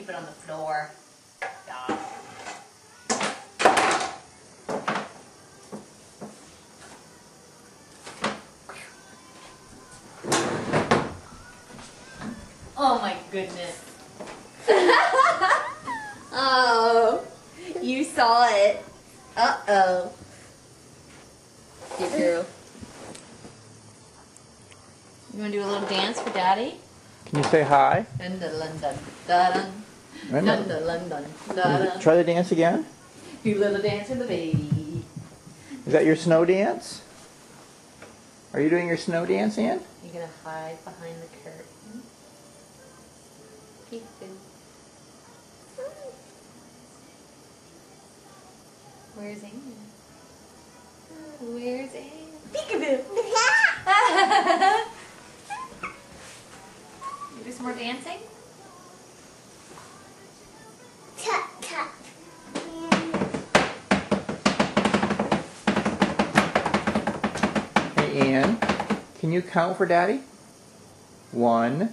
keep it on the floor. Yeah. Oh my goodness. Oh, you saw it. Uh-oh. Good girl. You want to do a little dance for Daddy? Can you say hi? Dun dun dun dun dun dun dun dun dun dun. Try the dance again. You little dance with the baby. Is that your snow dance? Are you doing your snow dance, Ann? You're going to hide behind the curtain. Peekaboo. Where's Ann? Where's Ann? Peekaboo! You do some more dancing? Tap, tap. Hey, Ann, can you count for Daddy? 1, 2,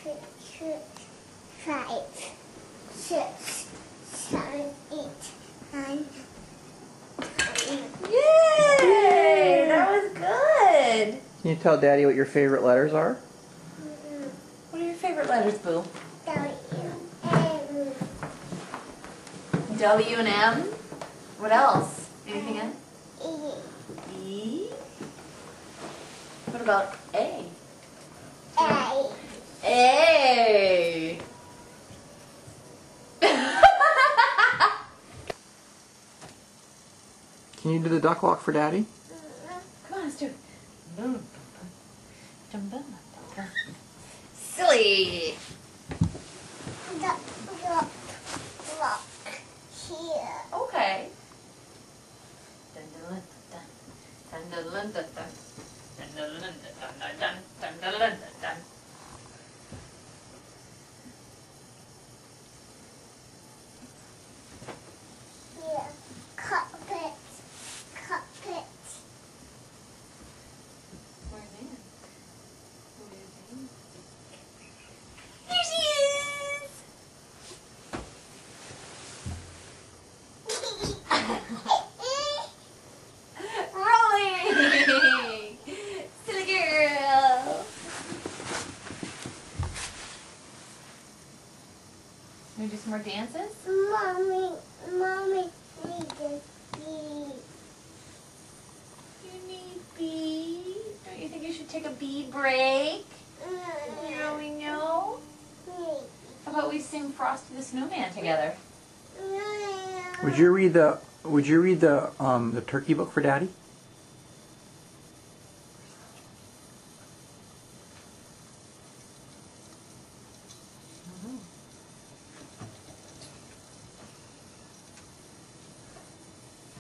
3, 4, 5, 6, 7, 8, 9. Yay! That was good! can you tell Daddy what your favorite letters are? What are your favorite letters, Boo? W, W and M? What else? Anything else? E, E? What about A? A. A! Can you do the duck walk for Daddy? Come on, let's do it. Silly! Look, look, here. Okay. Here. Carpet. Carpet. Where's Ann? Where's Ann? Here she is! Rolling! Silly girl! Want to do some more dances? Mommy needs a bead. You need bead? Don't you think you should take a bead break? Yeah, we know. How about we sing Frosty the Snowman together? Would you read the Turkey book for Daddy?